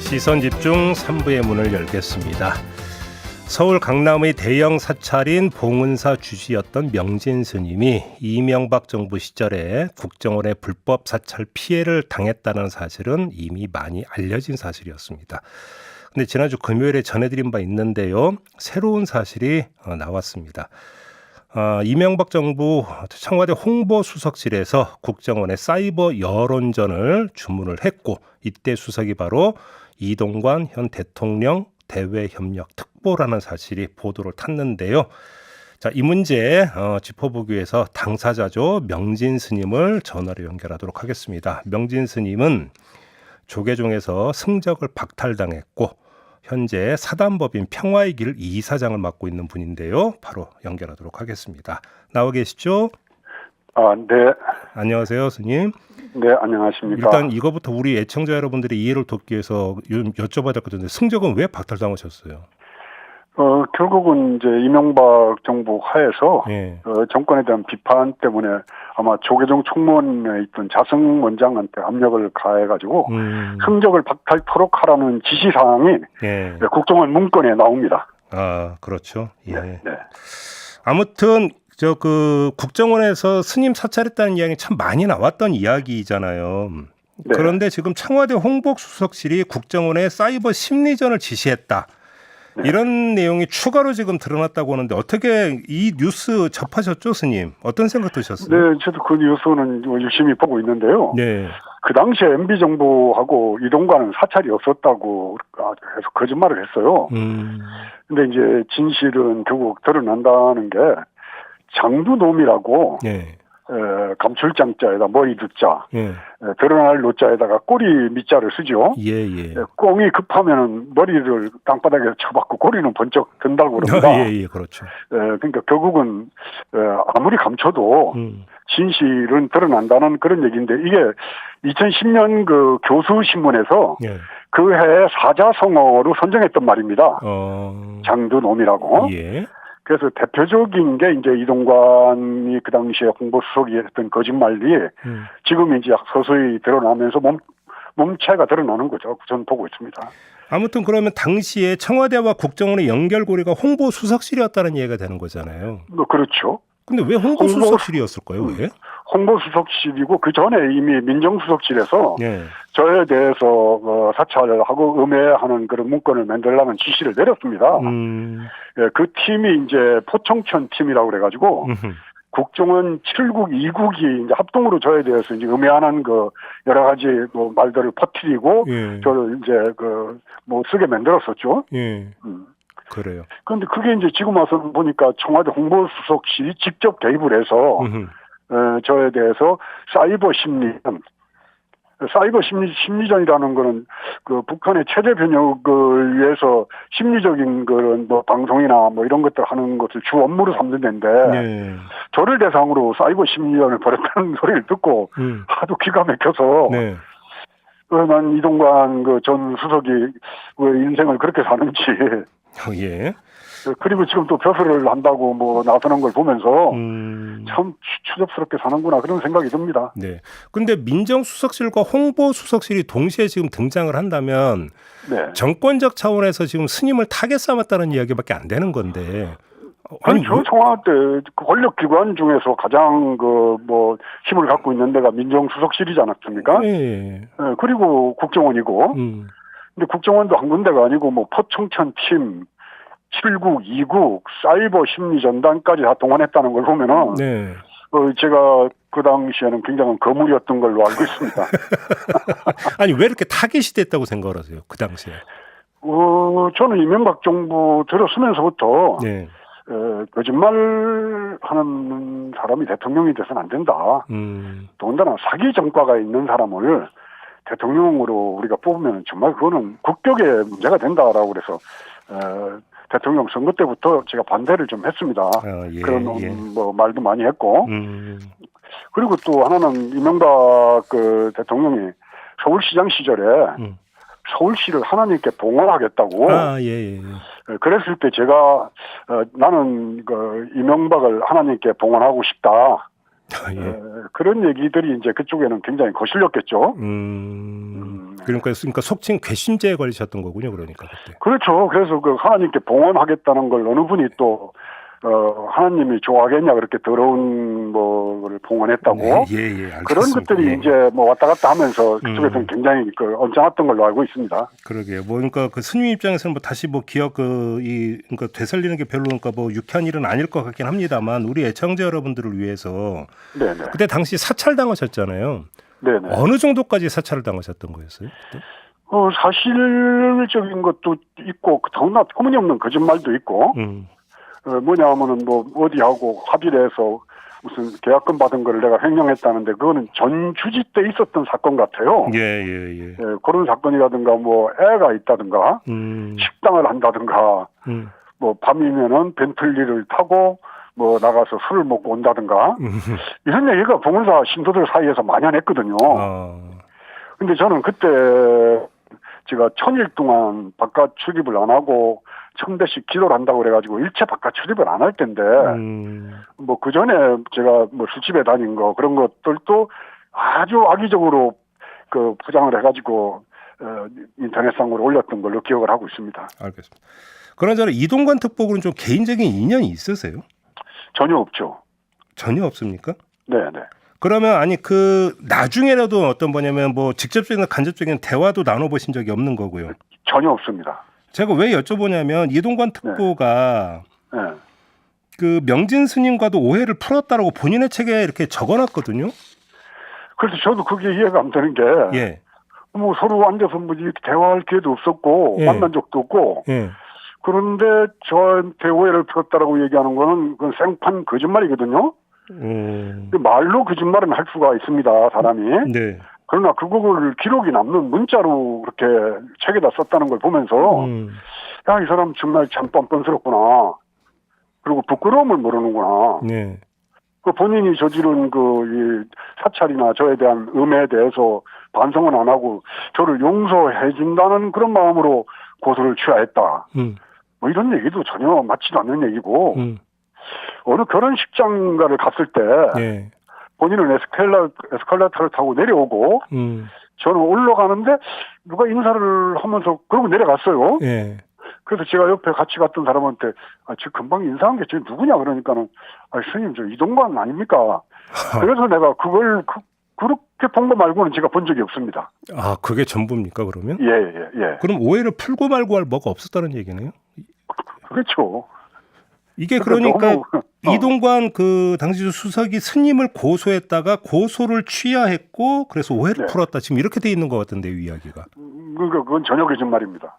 시선집중 3부의 문을 열겠습니다. 서울 강남의 대형 사찰인 봉은사 주지였던 명진 스님이 이명박 정부 시절에 국정원의 불법 사찰 피해를 당했다는 사실은 이미 많이 알려진 사실이었습니다. 근데 지난주 금요일에 전해드린 바 있는데요. 새로운 사실이 나왔습니다. 이명박 정부 청와대 홍보수석실에서 국정원의 사이버 여론전을 주문을 했고, 이때 수석이 바로 이동관 현 대통령 대외협력 특보라는 사실이 보도를 탔는데요. 자, 이 문제 짚어보기 위해서 당사자죠, 명진 스님을 전화로 연결하도록 하겠습니다. 명진 스님은 조계종에서 승적을 박탈당했고 현재 사단법인 평화의 길 이사장을 맡고 있는 분인데요. 바로 연결하도록 하겠습니다. 나와 계시죠? 네. 안녕하세요, 스님. 네, 안녕하십니까. 일단 이거부터 우리 애청자 여러분들의 이해를 돕기 위해서 여쭤봐야 될 것 같은데, 승적은 왜 박탈당하셨어요? 결국은 이제 이명박 정부 하에서 예. 정권에 대한 비판 때문에 아마 조계종 총무원에 있던 자승 원장한테 압력을 가해가지고 승적을 박탈토록 하라는 지시사항이 예. 국정원 문건에 나옵니다. 아, 그렇죠. 예. 네. 아무튼 국정원에서 스님 사찰했다는 이야기 참 많이 나왔던 이야기잖아요. 네. 그런데 지금 청와대 홍보수석실이 국정원에 사이버 심리전을 지시했다. 네. 이런 내용이 추가로 지금 드러났다고 하는데, 어떻게 이 뉴스 접하셨죠, 스님? 어떤 생각 드셨어요? 네, 저도 그 뉴스는 열심히 보고 있는데요. 네. 그 당시에 MB 정부하고 이동관은 사찰이 없었다고 해서 거짓말을 했어요. 근데 이제 진실은 결국 드러난다는 게 장두놈이라고 네. 감출장자에다 머리 두자, 예. 드러날 노자에다가 꼬리 밑자를 쓰죠. 예. 꽁이 급하면은 머리를 땅바닥에 쳐박고 꼬리는 번쩍 든다고 그럽니다. 예, 그렇죠. 그러니까 결국은 아무리 감춰도 진실은 드러난다는 그런 얘기인데, 이게 2010년 그 교수신문에서 예. 그 해에 사자성어로 선정했던 말입니다. 장두놈이라고. 예. 그래서 대표적인 게 이제 이동관이 그 당시에 홍보수석이 했던 거짓말이 지금 이제 서서히 드러나면서 몸체가 드러나는 거죠. 저는 보고 있습니다. 아무튼 그러면 당시에 청와대와 국정원의 연결고리가 홍보수석실이었다는 얘기가 되는 거잖아요. 그렇죠. 근데 왜 홍보수석실이었을까요? 왜? 홍보수석실이고 그 전에 이미 민정수석실에서 예. 저에 대해서 사찰을 하고 음해하는 그런 문건을 만들라는 지시를 내렸습니다. 예, 그 팀이 이제 포청천 팀이라고 그래가지고 국정원 7국 2국이 이제 합동으로 저에 대해서 이제 음해하는 그 여러 가지 뭐 말들을 퍼뜨리고 예. 저를 이제 쓰게 만들었었죠. 예. 그래요. 그런데 그게 이제 지금 와서 보니까 청와대 홍보수석실이 직접 개입을 해서 저에 대해서 사이버 심리전이라는 거는 그 북한의 체제 변혁을 위해서 심리적인 그런 뭐 방송이나 뭐 이런 것들 하는 것을 주 업무로 삼는 데인데, 네. 저를 대상으로 사이버 심리전을 벌였다는 소리를 듣고 하도 기가 막혀서 네. 난 이동관 그 전 수석이 왜 인생을 그렇게 사는지. 예. 그리고 지금 또 벼슬을 한다고 뭐 나서는 걸 보면서 참 추접스럽게 사는구나, 그런 생각이 듭니다. 네. 근데 민정수석실과 홍보수석실이 동시에 지금 등장을 한다면 네. 정권적 차원에서 지금 스님을 타겟 삼았다는 이야기밖에 안 되는 건데. 그렇죠. 청와대 권력기관 중에서 가장 힘을 갖고 있는 데가 민정수석실이지 않았습니까? 네. 그리고 국정원이고. 근데 국정원도 한 군데가 아니고 뭐 포청천 팀, 7국, 2국, 사이버 심리전단까지 다 동원했다는 걸 보면은, 네. 제가 그 당시에는 굉장한 거물이었던 걸로 알고 있습니다. 아니, 왜 이렇게 타겟이 됐다고 생각을 하세요? 그 당시에. 저는 이명박 정부 들어서면서부터, 네. 거짓말 하는 사람이 대통령이 돼서는 안 된다. 더군다나 사기 전과가 있는 사람을 대통령으로 우리가 뽑으면 정말 그거는 국격에 문제가 된다라고 그래서, 대통령 선거 때부터 제가 반대를 좀 했습니다. 예, 그런 예. 말도 많이 했고. 그리고 또 하나는 이명박 대통령이 서울시장 시절에 서울시를 하나님께 봉헌하겠다고. 예. 그랬을 때 제가 나는 이명박을 하나님께 봉헌하고 싶다. 예. 그런 얘기들이 이제 그쪽에는 굉장히 거슬렸겠죠. 그러니까 속칭 괘씸죄에 걸리셨던 거군요, 그러니까 그때. 그렇죠. 그래서 그 하나님께 봉헌하겠다는 걸 어느 분이 또 하나님이 좋아하겠냐 그렇게 더러운 뭐를 봉헌했다고. 네, 예, 알겠습니다. 그런 것들이 예. 이제 뭐 왔다 갔다 하면서 그쪽에서는 굉장히 그 언짢았던 걸로 알고 있습니다. 그러게요. 뭐 그러니까 그 스님 입장에서는 뭐 다시 뭐 기억 그러니까 되살리는 게 별로 그러니까 뭐 유쾌한 일은 아닐 것 같긴 합니다만 우리 애청자 여러분들을 위해서. 네네. 그때 당시 사찰 당하셨잖아요. 네네. 어느 정도까지 사찰을 당하셨던 거였어요? 그때? 사실적인 것도 있고 더구나 터무니없는 거짓말도 있고. 뭐냐면은 뭐 어디하고 합의를 해서 무슨 계약금 받은 거를 내가 횡령했다는데 그거는 전 주지 때 있었던 사건 같아요. 예, 그런 사건이라든가 뭐 애가 있다든가 식당을 한다든가 뭐 밤이면은 벤틀리를 타고 뭐 나가서 술을 먹고 온다든가 이런 얘기가 봉은사 신도들 사이에서 만연했거든요. 근데 저는 그때 제가 1000일 동안 바깥 출입을 안 하고 1000대씩 기도를 한다고 그래가지고 일체 바깥 출입을 안 할 텐데 뭐 그 전에 제가 뭐 술집에 다닌 거 그런 것들도 아주 악의적으로 그 포장을 해가지고 인터넷상으로 올렸던 걸로 기억을 하고 있습니다. 알겠습니다. 그러나 이동관 특보는 좀 개인적인 인연이 있으세요? 전혀 없죠. 전혀 없습니까? 네네. 그러면 아니 그 나중에라도 어떤 뭐냐면 뭐 직접적인 간접적인 대화도 나눠보신 적이 없는 거고요. 전혀 없습니다. 제가 왜 여쭤보냐면 이동관 특보가 네. 그 명진 스님과도 오해를 풀었다라고 본인의 책에 이렇게 적어놨거든요. 그래서 저도 그게 이해가 안 되는 게, 예. 뭐 서로 앉아서 뭐 이렇게 대화할 기회도 없었고 예. 만난 적도 없고. 예. 그런데 저한테 오해를 풀었다라고 얘기하는 거는 그건 생판 거짓말이거든요. 말로 거짓말은 할 수가 있습니다, 사람이. 네. 그러나 그거를 기록이 남는 문자로 그렇게 책에다 썼다는 걸 보면서 야, 이 사람 정말 참 뻔뻔스럽구나. 그리고 부끄러움을 모르는구나. 네. 그 본인이 저지른 그 이 사찰이나 저에 대한 음해에 대해서 반성은 안 하고 저를 용서해 준다는 그런 마음으로 고소를 취하했다. 뭐 이런 얘기도 전혀 맞지도 않는 얘기고 어느 결혼식장가를 갔을 때 네. 본인은 에스컬레이터를 타고 내려오고 저는 올라가는데 누가 인사를 하면서 그러고 내려갔어요. 네. 그래서 제가 옆에 같이 갔던 사람한테 지금 금방 인사한 게 쟤 누구냐 그러니까는 스님 저 이동관 아닙니까? 그래서 내가 그걸 그렇게 본 거 말고는 제가 본 적이 없습니다. 아 그게 전부입니까 그러면? 예. 그럼 오해를 풀고 말고 할 뭐가 없었다는 얘기네요? 그렇죠. 이게 그러니까 이동관 그 당시 수석이 스님을 고소했다가 고소를 취하했고 그래서 오해를 풀었다 지금 이렇게 돼 있는 것 같은데요 이야기가. 그건 전혀 거짓말입니다.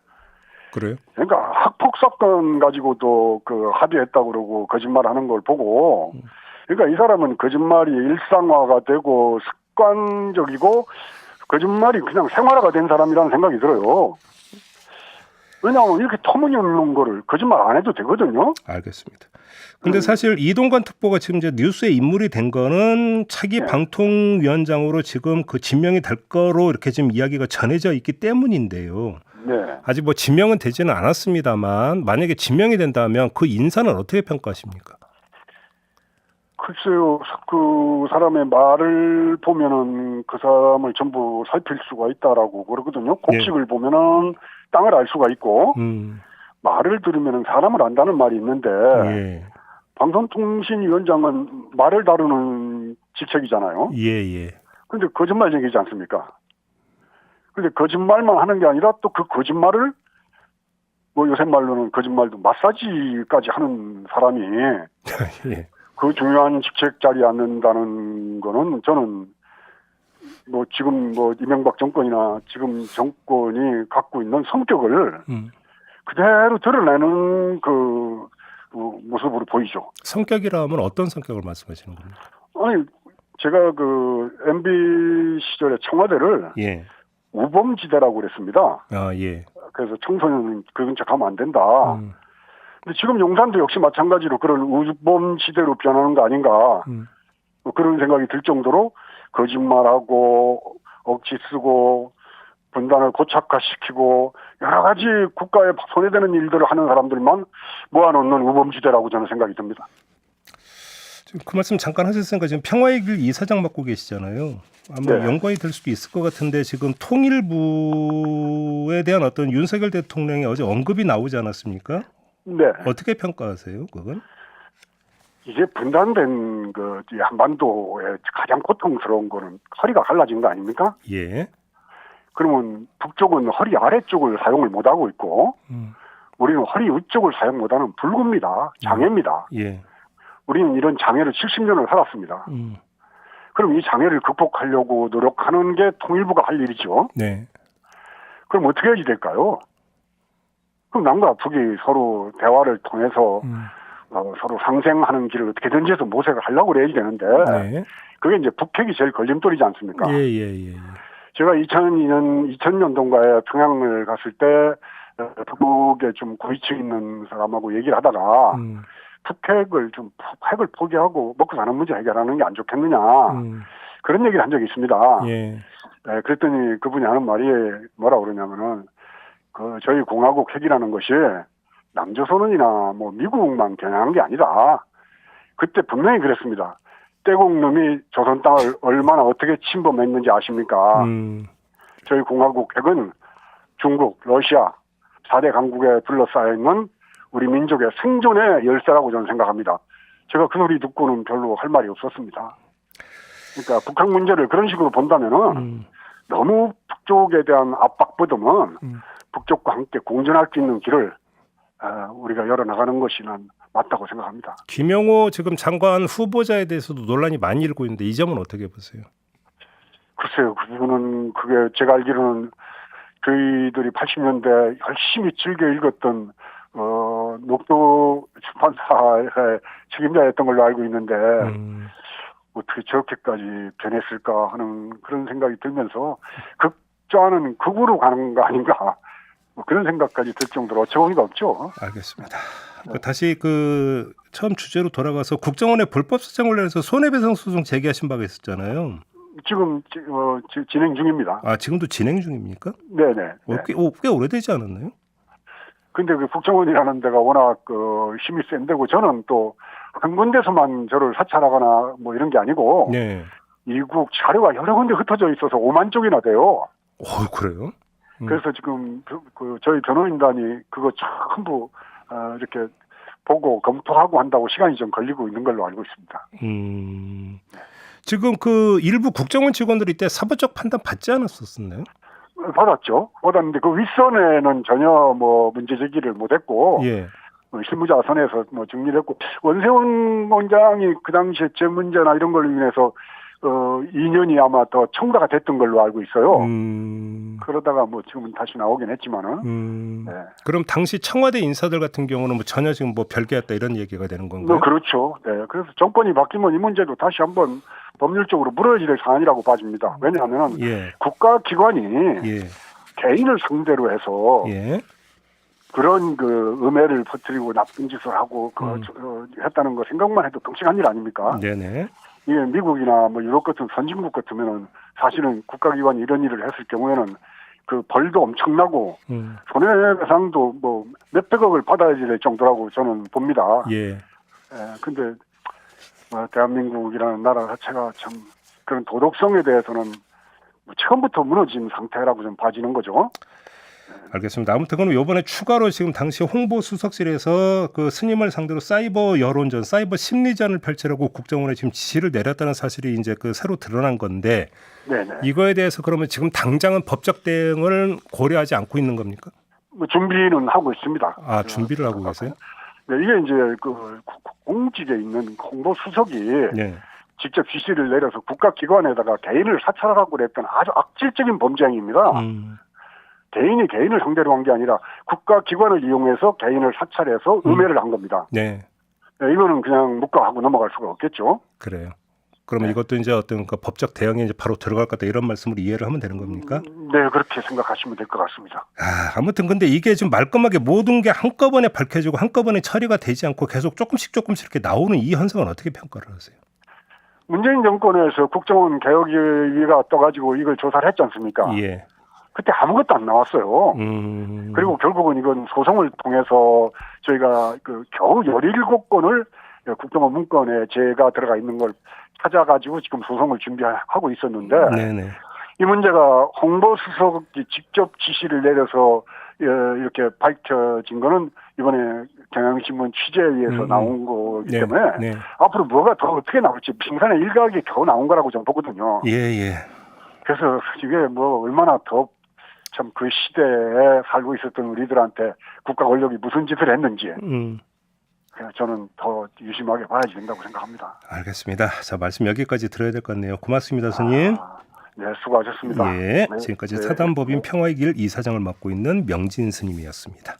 그래요? 그러니까 학폭 사건 가지고도 그 합의했다고 그러고 거짓말하는 걸 보고 그러니까 이 사람은 거짓말이 일상화가 되고 습관적이고 거짓말이 그냥 생활화가 된 사람이라는 생각이 들어요. 왜냐하면 이렇게 터무니없는 거를 거짓말 안 해도 되거든요. 알겠습니다. 근데 사실 이동관 특보가 지금 이제 뉴스에 인물이 된 거는 차기 방통위원장으로 지금 그 지명이 될 거로 이렇게 지금 이야기가 전해져 있기 때문인데요. 네. 아직 뭐 지명은 되지는 않았습니다만 만약에 지명이 된다면 그 인사는 어떻게 평가하십니까? 글쎄요, 그 사람의 말을 보면은 그 사람을 전부 살필 수가 있다라고 그러거든요. 곡식을 보면은 땅을 알 수가 있고 말을 들으면은 사람을 안다는 말이 있는데 방송통신위원장은 말을 다루는 직책이잖아요. 그런데 거짓말 얘기지 않습니까? 근데 거짓말만 하는 게 아니라 또 그 거짓말을 뭐 요새 말로는 거짓말도 마사지까지 하는 사람이 그 중요한 직책 자리에 앉는다는 거는 저는 뭐 지금 뭐 이명박 정권이나 지금 정권이 갖고 있는 성격을 그대로 드러내는 그 모습으로 보이죠. 성격이라 하면 어떤 성격을 말씀하시는 겁니까? 아니 제가 그 MB 시절에 청와대를 우범지대라고 그랬습니다. 그래서 청소년 그 근처 가면 안 된다. 근데 지금 용산도 역시 마찬가지로 그런 우범지대로 변하는 거 아닌가. 뭐 그런 생각이 들 정도로 거짓말하고 억지 쓰고 분단을 고착화시키고 여러 가지 국가에 손해되는 일들을 하는 사람들만 모아놓는 우범지대라고 저는 생각이 듭니다. 그 말씀 잠깐 하셨으니까 지금 평화의 길 이사장 맡고 계시잖아요. 아마 네. 연관이 될 수도 있을 것 같은데 지금 통일부에 대한 어떤 윤석열 대통령의 어제 언급이 나오지 않았습니까? 네. 어떻게 평가하세요, 그건? 이제 분단된 이 한반도의 가장 고통스러운 거는 허리가 갈라진 거 아닙니까? 예. 그러면 북쪽은 허리 아래쪽을 사용을 못하고 있고 우리는 허리 위쪽을 사용 못하는 불구입니다. 장애입니다. 예. 우리는 이런 장애를 70년을 살았습니다. 그럼 이 장애를 극복하려고 노력하는 게 통일부가 할 일이죠. 네. 그럼 어떻게 해야지 될까요? 그럼 남과 북이 서로 대화를 통해서 서로 상생하는 길을 어떻게든지 해서 모색을 하려고 그래야 되는데 네. 그게 이제 북핵이 제일 걸림돌이지 않습니까? 예. 제가 2000년도인가에 평양을 갔을 때 북에 좀 고위층 있는 사람하고 얘기를 하다가 북핵을 핵을 포기하고 먹고 사는 문제 해결하는 게 안 좋겠느냐 그런 얘기를 한 적이 있습니다. 예. 네, 그랬더니 그분이 하는 말이 뭐라 그러냐면은 저희 공화국 핵이라는 것이 남조선이나 뭐 미국만 겨냥한 게 아니다. 그때 분명히 그랬습니다. 떼국놈이 조선 땅을 얼마나 어떻게 침범했는지 아십니까? 저희 공화국 핵은 중국, 러시아 4대 강국에 둘러싸여 있는 우리 민족의 생존의 열쇠라고 저는 생각합니다. 제가 그 소리 듣고는 별로 할 말이 없었습니다. 그러니까 북한 문제를 그런 식으로 본다면은 너무 북쪽에 대한 압박보다는 북쪽과 함께 공존할 수 있는 길을 우리가 열어나가는 것이 난 맞다고 생각합니다. 김영호 지금 장관 후보자에 대해서도 논란이 많이 일고 있는데 이 점은 어떻게 보세요? 글쎄요. 그분은 그게 제가 알기로는 저희들이 80년대 열심히 즐겨 읽었던 녹두 출판사의 책임자였던 걸로 알고 있는데 어떻게 저렇게까지 변했을까 하는 그런 생각이 들면서 극좌는 극으로 가는 거 아닌가 뭐 그런 생각까지 들 정도로 어처구니가 없죠. 알겠습니다. 다시 처음 주제로 돌아가서 국정원의 불법 사정 관련해서 손해배상 소송 제기하신 바가 있었잖아요. 지금 진행 중입니다. 아, 지금도 진행 중입니까? 네네. 꽤 오래되지 않았나요? 근데 국정원이라는 데가 워낙 힘이 센 데고 저는 또 한 군데서만 저를 사찰하거나 뭐 이런 게 아니고 네. 이국 자료가 여러 군데 흩어져 있어서 5만 쪽이나 돼요. 그래요? 그래서 지금 저희 변호인단이 그거 전부 이렇게 보고 검토하고 한다고 시간이 좀 걸리고 있는 걸로 알고 있습니다. 지금 일부 국정원 직원들이 이때 사법적 판단 받지 않았었나요? 받았는데 그 윗선에는 전혀 뭐 문제 제기를 못했고 예. 실무자 선에서 뭐 정리를 했고 원세훈 원장이 그 당시에 제 문제나 이런 걸로 인해서 2년이 아마 더 청구가 됐던 걸로 알고 있어요. 그러다가 뭐 지금은 다시 나오긴 했지만은. 네. 그럼 당시 청와대 인사들 같은 경우는 뭐 전혀 지금 뭐 별개였다 이런 얘기가 되는 건가요? 그렇죠. 네. 그래서 정권이 바뀌면 이 문제도 다시 한번 법률적으로 물어야지 될 사안이라고 봐집니다. 왜냐하면 국가기관이 개인을 상대로 해서 그런 음해를 퍼뜨리고 나쁜 짓을 하고 했다는 거 생각만 해도 끔찍한 일 아닙니까? 네네. 이게 미국이나 뭐 유럽 같은 선진국 같으면은 사실은 국가기관이 이런 일을 했을 경우에는 그 벌도 엄청나고 손해배상도 뭐 몇백억을 받아야 될 정도라고 저는 봅니다. 근데 대한민국이라는 나라 자체가 참 그런 도덕성에 대해서는 처음부터 무너진 상태라고 좀 봐지는 거죠. 알겠습니다. 아무튼 그럼 이번에 추가로 지금 당시 홍보수석실에서 스님을 상대로 사이버 여론전, 사이버 심리전을 펼치라고 국정원에 지금 지시를 내렸다는 사실이 이제 새로 드러난 건데 네네. 이거에 대해서 그러면 지금 당장은 법적 대응을 고려하지 않고 있는 겁니까? 준비는 하고 있습니다. 준비를 하고 계세요? 네, 이게 이제 공직에 있는 홍보수석이 직접 지시를 내려서 국가기관에다가 개인을 사찰하라고 그랬던 아주 악질적인 범죄 행위입니다. 개인이 개인을 상대로 한 게 아니라 국가기관을 이용해서 개인을 사찰해서 음해를 한 겁니다. 네. 이거는 그냥 묵과하고 넘어갈 수가 없겠죠. 그래요. 그러면 이것도 이제 어떤 법적 대응에 이제 바로 들어갈 것 같다 이런 말씀으로 이해를 하면 되는 겁니까? 네, 그렇게 생각하시면 될 것 같습니다. 아무튼 근데 이게 좀 말끔하게 모든 게 한꺼번에 밝혀지고 한꺼번에 처리가 되지 않고 계속 조금씩 이렇게 나오는 이 현상은 어떻게 평가를 하세요? 문재인 정권에서 국정원 개혁위가 떠가지고 이걸 조사를 했지 않습니까? 그때 아무것도 안 나왔어요. 그리고 결국은 이건 소송을 통해서 저희가 겨우 17건을 국정원 문건에 제가 들어가 있는 걸 찾아가지고 지금 소송을 준비하고 있었는데 네네. 이 문제가 홍보수석이 직접 지시를 내려서 이렇게 밝혀진 거는 이번에 경향신문 취재에 의해서 나온 거기 때문에 네. 앞으로 뭐가 더 어떻게 나올지 빙산의 일각이 겨우 나온 거라고 저는 보거든요. 예. 그래서 이게 뭐 얼마나 더 참 그 시대에 살고 있었던 우리들한테 국가 권력이 무슨 짓을 했는지 그냥 저는 더 유심하게 봐야 된다고 생각합니다. 알겠습니다. 자, 말씀 여기까지 들어야 될 것 같네요. 고맙습니다, 스님. 네, 수고하셨습니다. 예, 네, 지금까지 네. 사단법인 평화의 길 이사장을 맡고 있는 명진 스님이었습니다.